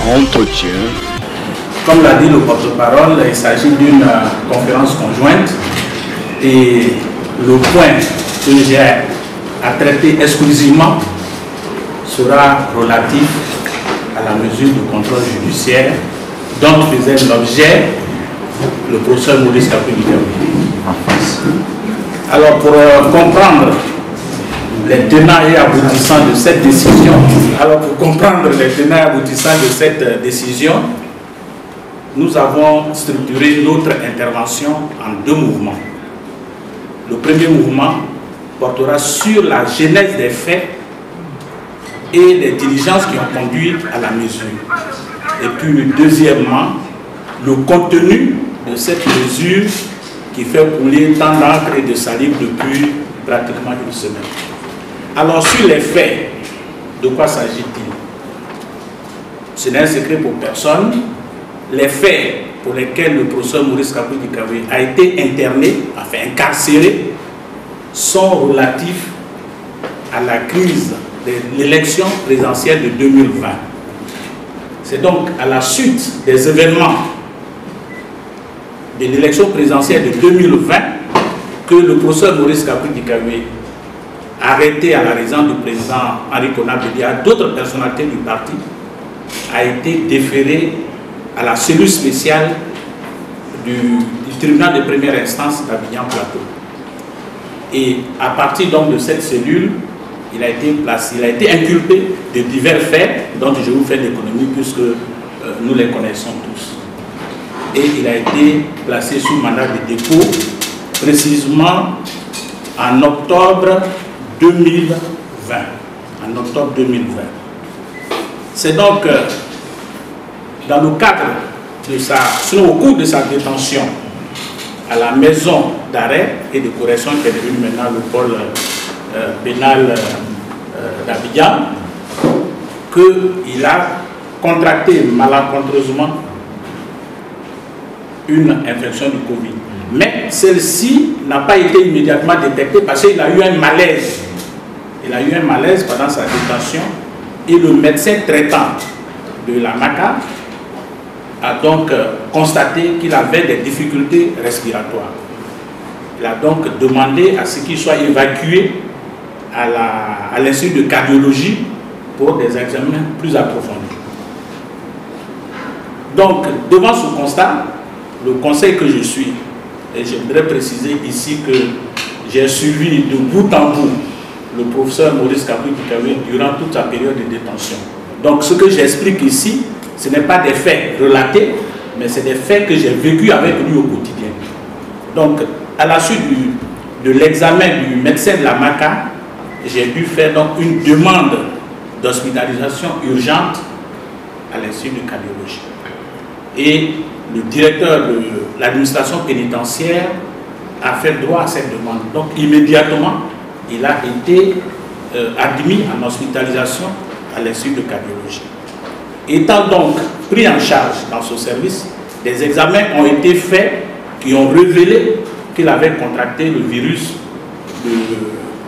entretien. Comme l'a dit le porte-parole, il s'agit d'une conférence conjointe et le point que j'ai à traiter exclusivement sera relatif à la mesure de contrôle judiciaire dont faisait l'objet le professeur Maurice Kakoui-Dikaoui. Alors pour comprendre les tenants et aboutissants de cette décision, nous avons structuré notre intervention en deux mouvements. Le premier mouvement portera sur la genèse des faits et les diligences qui ont conduit à la mesure. Et puis deuxièmement, le contenu de cette mesure qui fait couler tant d'encre et de salive depuis pratiquement une semaine. Alors sur les faits, de quoi s'agit-il? Ce n'est un secret pour personne. Les faits pour lesquels le professeur Maurice Kakoui-Dikaoui a été interné, enfin incarcéré, sont relatifs à la crise de l'élection présidentielle de 2020. C'est donc à la suite des événements de l'élection présidentielle de 2020 que le professeur Maurice Kakoui-Dikaoui, arrêté à la résidence du président Henri Konan Bédié et à d'autres personnalités du parti, a été déféré à la cellule spéciale du tribunal de première instance d'Abidjan-Plateau. Et à partir donc de cette cellule, il a été inculpé de divers faits dont je vous fais l'économie puisque nous les connaissons tous. Et il a été placé sous mandat de dépôt précisément en octobre 2020. En octobre 2020. C'est donc dans le cadre de au cours de sa détention à la maison d'arrêt et de correction qui est devenue maintenant le pôle pénal d'Abidjan, qu'il a contracté malencontreusement une infection du Covid. Mais celle-ci n'a pas été immédiatement détectée parce qu'il a eu un malaise. Il a eu un malaise pendant sa détention et le médecin traitant de la MACA a donc constaté qu'il avait des difficultés respiratoires. Il a donc demandé à ce qu'il soit évacué à l'Institut de cardiologie pour des examens plus approfondis. Donc, devant ce constat, le conseil que je suis, et j'aimerais préciser ici que j'ai suivi de bout en bout le professeur Maurice Kakoui-Dikaoui durant toute sa période de détention. Donc, ce que j'explique ici, ce n'est pas des faits relatés, mais c'est des faits que j'ai vécu avec lui au quotidien. Donc, à la suite de l'examen du médecin de la MACA, j'ai dû faire donc une demande d'hospitalisation urgente à l'Institut de cardiologie. Et le directeur de l'administration pénitentiaire a fait droit à cette demande. Donc, immédiatement, il a été admis en hospitalisation à l'Institut de cardiologie. Étant donc pris en charge dans ce service, des examens ont été faits qui ont révélé qu'il avait contracté le virus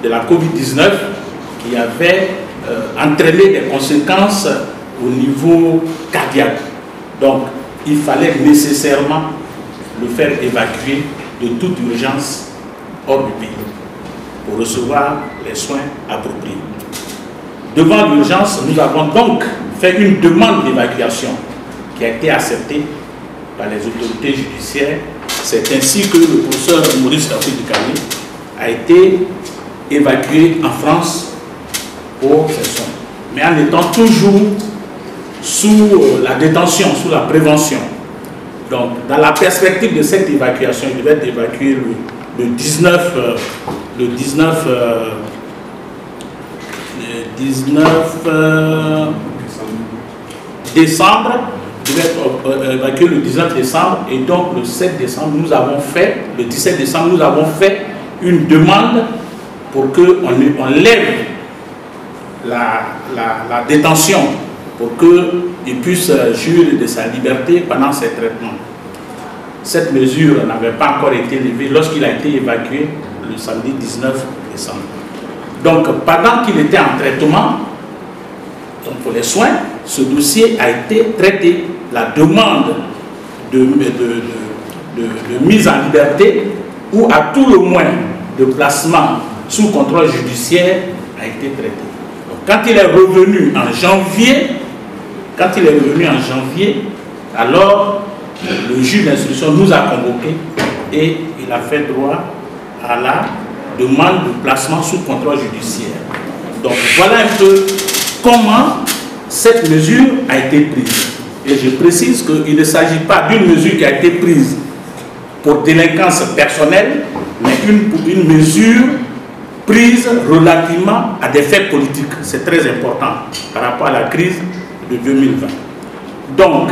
de la Covid-19 qui avait entraîné des conséquences au niveau cardiaque. Donc, il fallait nécessairement le faire évacuer de toute urgence hors du pays pour recevoir les soins appropriés. Devant l'urgence, nous avons donc fait une demande d'évacuation qui a été acceptée par les autorités judiciaires. C'est ainsi que le professeur Maurice Kakoui-Dikaoui a été évacué en France pour ses soins. Mais en étant toujours sous la détention, sous la prévention. Donc, dans la perspective de cette évacuation, il devait être évacué le 19 décembre, il devait être évacué le 19 décembre, et donc le 7 décembre, le 17 décembre, nous avons fait une demande pour qu'on lève la détention, pour qu'il puisse jouir de sa liberté pendant ses traitements. Cette mesure n'avait pas encore été levée lorsqu'il a été évacué le samedi 19 décembre. Donc, pendant qu'il était en traitement, Donc pour les soins, ce dossier a été traité. La demande de mise en liberté ou à tout le moins de placement sous contrôle judiciaire a été traité. Donc, quand il est revenu en janvier, alors le juge d'instruction nous a convoqués et il a fait droit à la demande de placement sous contrôle judiciaire. Donc voilà un peu comment cette mesure a été prise. Et je précise qu'il ne s'agit pas d'une mesure qui a été prise pour délinquance personnelle, mais une mesure prise relativement à des faits politiques. C'est très important par rapport à la crise de 2020. Donc,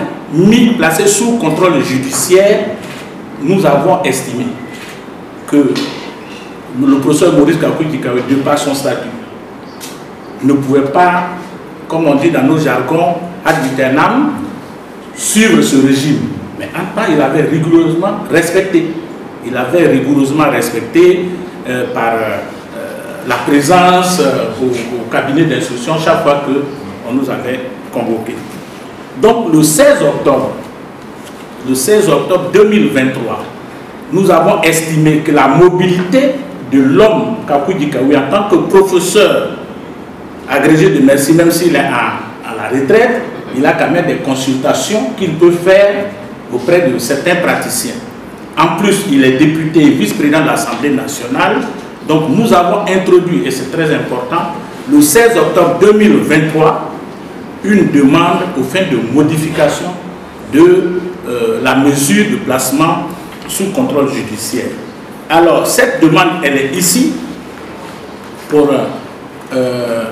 placé sous contrôle judiciaire, nous avons estimé que le professeur Maurice Kakou-Dikawe, de par son statut, ne pouvait pas, comme on dit dans nos jargons, ad vitam, suivre ce régime. Mais en temps, il avait rigoureusement respecté. Il avait rigoureusement respecté par la présence au cabinet d'instruction chaque fois qu'on nous avait convoqués. Donc le 16 octobre 2023, nous avons estimé que la mobilité de l'homme Kakou-Dikawe en tant que professeur agrégé de médecine, même s'il est à la retraite, il a quand même des consultations qu'il peut faire auprès de certains praticiens. En plus, il est député et vice-président de l'Assemblée nationale. Donc nous avons introduit, et c'est très important, le 16 octobre 2023, une demande aux fins de modification de la mesure de placement sous contrôle judiciaire. Alors, cette demande, elle est ici pour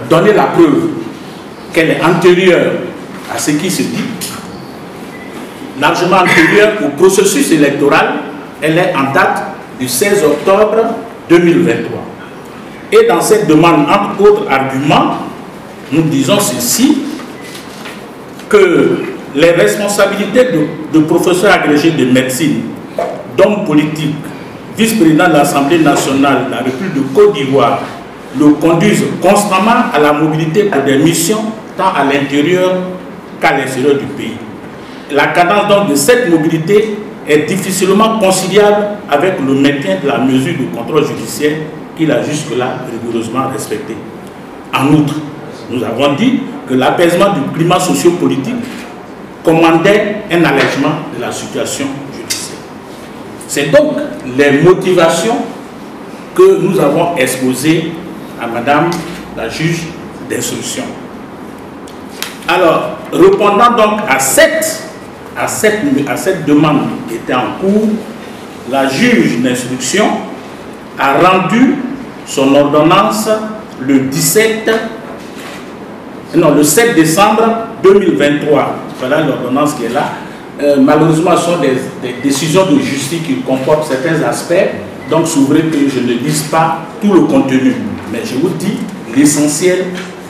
donner la preuve qu'elle est antérieure à ce qui se dit, largement antérieure au processus électoral. Elle est en date du 16 octobre 2023. Et dans cette demande, entre autres arguments, nous disons ceci, que les responsabilités de professeurs agrégés de médecine, d'hommes politiques, vice-président de l'Assemblée nationale de la République de Côte d'Ivoire, le conduisent constamment à la mobilité pour des missions tant à l'intérieur qu'à l'extérieur du pays. La cadence donc de cette mobilité est difficilement conciliable avec le maintien de la mesure de contrôle judiciaire qu'il a jusque-là rigoureusement respectée. En outre, nous avons dit que l'apaisement du climat socio-politique commandait un allègement de la situation judiciaire. C'est donc les motivations que nous avons exposées à Madame la juge d'instruction. Alors, répondant donc à cette demande qui était en cours, la juge d'instruction a rendu son ordonnance le 7 décembre 2023. Voilà l'ordonnance qui est là. Malheureusement, ce sont des décisions de justice qui comportent certains aspects, donc c'est vrai que je ne lise pas tout le contenu, mais je vous dis l'essentiel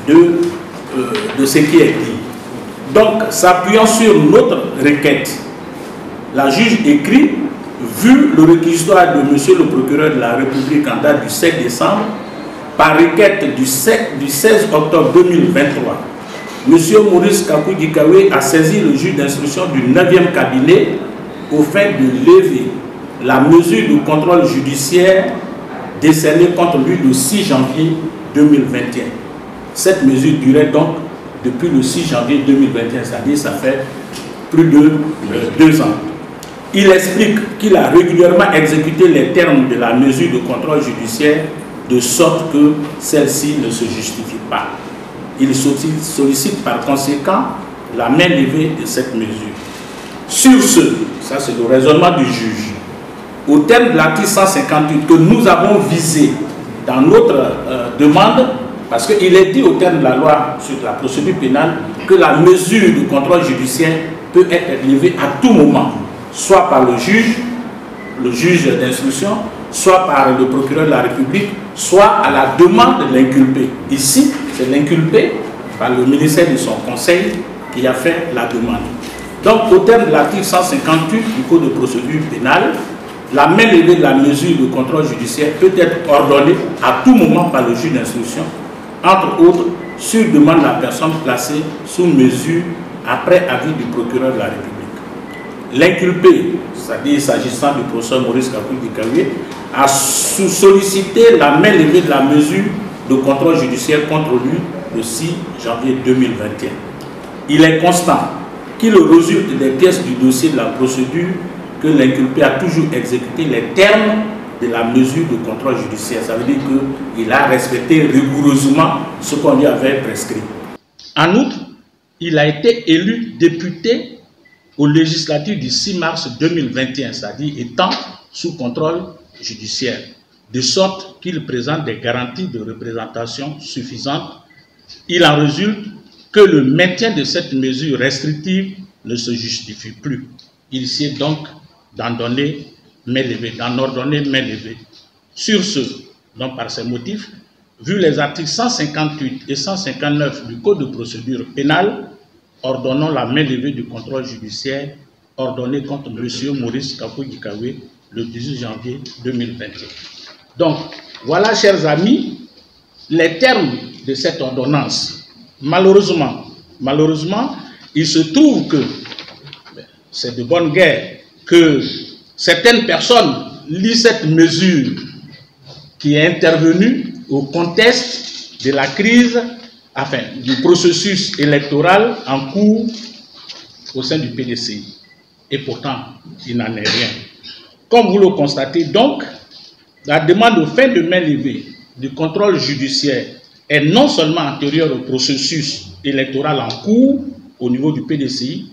de ce qui est dit. Donc, s'appuyant sur notre requête, la juge écrit, vu le réquisitoire de monsieur le procureur de la République en date du 7 décembre, par requête du 16 octobre 2023, monsieur Maurice Kakou-Dikawe a saisi le juge d'instruction du 9e cabinet au fin de lever la mesure de contrôle judiciaire décernée contre lui le 6 janvier 2021. Cette mesure durait donc depuis le 6 janvier 2021, c'est-à-dire ça fait plus de 2 ans. Il explique qu'il a régulièrement exécuté les termes de la mesure de contrôle judiciaire de sorte que celle-ci ne se justifie pas. Il sollicite par conséquent la main levée de cette mesure. Sur ce, ça c'est le raisonnement du juge, au terme de l'article 158 que nous avons visé dans notre demande, parce qu'il est dit au terme de la loi sur la procédure pénale que la mesure de contrôle judiciaire peut être levée à tout moment, soit par le juge d'instruction, soit par le procureur de la République, soit à la demande de l'inculpé. Ici, c'est l'inculpé, par le ministère de son conseil, qui a fait la demande. Donc, au terme de l'article 158 du Code de procédure pénale, la main levée de la mesure de contrôle judiciaire peut être ordonnée à tout moment par le juge d'instruction entre autres, sur demande de la personne placée sous mesure après avis du procureur de la République. L'inculpé, c'est-à-dire s'agissant du professeur Maurice Kakoui-Dikaoué, a sollicité la main levée de la mesure de contrôle judiciaire contre lui le 6 janvier 2021. Il est constant qu'il résulte des pièces du dossier de la procédure que l'inculpé a toujours exécuté les termes de la mesure de contrôle judiciaire. Ça veut dire qu'il a respecté rigoureusement ce qu'on lui avait prescrit. En outre, il a été élu député au législatif du 6 mars 2021, c'est-à-dire étant sous contrôle judiciaire, de sorte qu'il présente des garanties de représentation suffisantes. Il en résulte que le maintien de cette mesure restrictive ne se justifie plus. Il sied donc d'en ordonner main levée. Sur ce, donc par ces motifs, vu les articles 158 et 159 du Code de procédure pénale, ordonnons la main levée du contrôle judiciaire ordonné contre M. Maurice Kakoui-Dikaoué le 18 janvier 2021. Donc, voilà, chers amis, les termes de cette ordonnance. Malheureusement, il se trouve que c'est de bonne guerre que certaines personnes lisent cette mesure qui est intervenue au contexte de la crise, enfin, du processus électoral en cours au sein du PDCI. Et pourtant, il n'en est rien. Comme vous le constatez donc, la demande de fin de main levée du contrôle judiciaire est non seulement antérieure au processus électoral en cours au niveau du PDCI,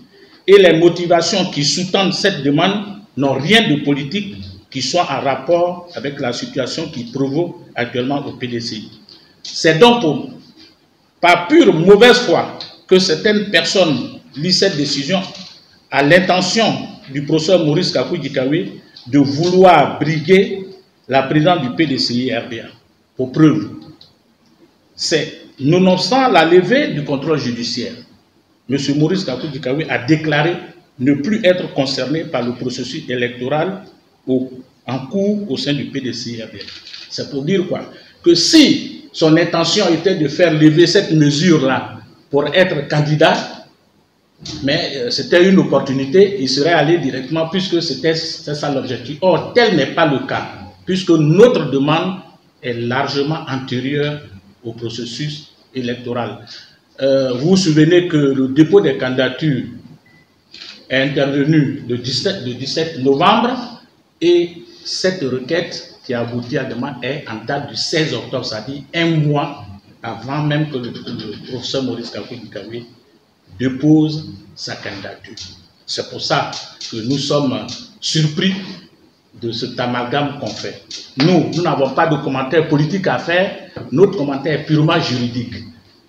et les motivations qui sous-tendent cette demande n'ont rien de politique qui soit en rapport avec la situation qui provoque actuellement au PDCI. C'est donc par pure mauvaise foi que certaines personnes lisent cette décision à l'intention du professeur Maurice Kakoui-Dikaoué de vouloir briguer la présidente du PDCI RDA. Pour preuve, c'est nonobstant la levée du contrôle judiciaire, M. Maurice Kakoui-Dikaoué a déclaré ne plus être concerné par le processus électoral en cours au sein du PDCI RDA. C'est pour dire quoi? Que si son intention était de faire lever cette mesure-là pour être candidat, mais c'était une opportunité, il serait allé directement puisque c'est ça l'objectif. Or, tel n'est pas le cas, puisque notre demande est largement antérieure au processus électoral. Vous vous souvenez que le dépôt des candidatures est intervenu le 17 novembre et cette requête qui a abouti à demande est en date du 16 octobre, c'est-à-dire un mois avant même que le professeur Maurice Kakoui-Dikaoué dépose sa candidature. C'est pour ça que nous sommes surpris de cet amalgame qu'on fait. Nous n'avons pas de commentaire politique à faire, notre commentaire est purement juridique.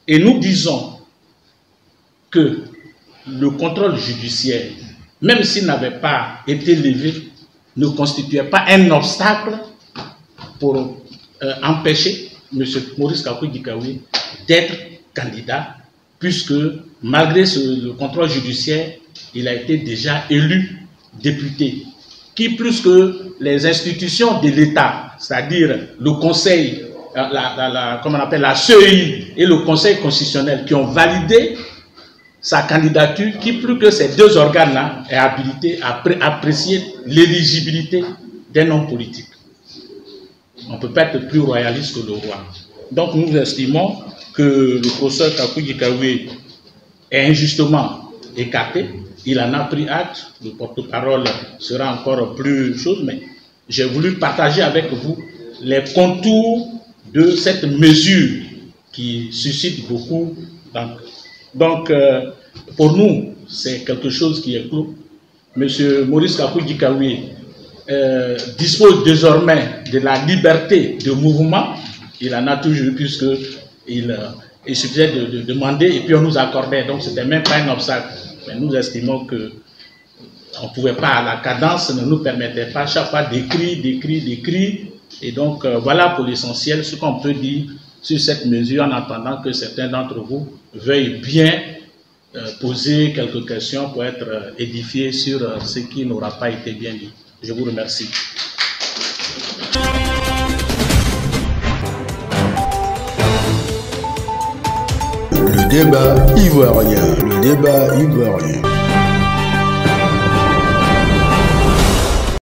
Et nous disons que le contrôle judiciaire, même s'il n'avait pas été levé, ne constituait pas un obstacle pour empêcher M. Maurice Kakoui-Dikaoué d'être candidat, puisque malgré le contrôle judiciaire, il a été déjà élu député. Qui plus que les institutions de l'État, c'est-à-dire le Conseil, comment on appelle, la CEI et le Conseil constitutionnel qui ont validé sa candidature, qui plus que ces deux organes-là est habilité à apprécier l'éligibilité d'un homme politique. On ne peut pas être plus royaliste que le roi. Donc nous estimons que le professeur Kakoui-Dikaoué est injustement écarté. Il en a pris acte, le porte-parole sera encore plus chose, mais j'ai voulu partager avec vous les contours de cette mesure qui suscite beaucoup. Donc pour nous, c'est quelque chose qui est clos. M. Maurice Kakoui-Dikaoué dispose désormais de la liberté de mouvement. Il en a toujours, puisqu'il suffisait de demander et puis on nous accordait. Donc ce n'était même pas un obstacle. Mais nous estimons que on ne pouvait pas, à la cadence ne nous permettait pas chaque fois d'écrire. Et donc voilà pour l'essentiel ce qu'on peut dire sur cette mesure, en attendant que certains d'entre vous veuillent bien poser quelques questions pour être édifiés sur ce qui n'aura pas été bien dit. Je vous remercie. débat ivoirien. Le débat ivoirien.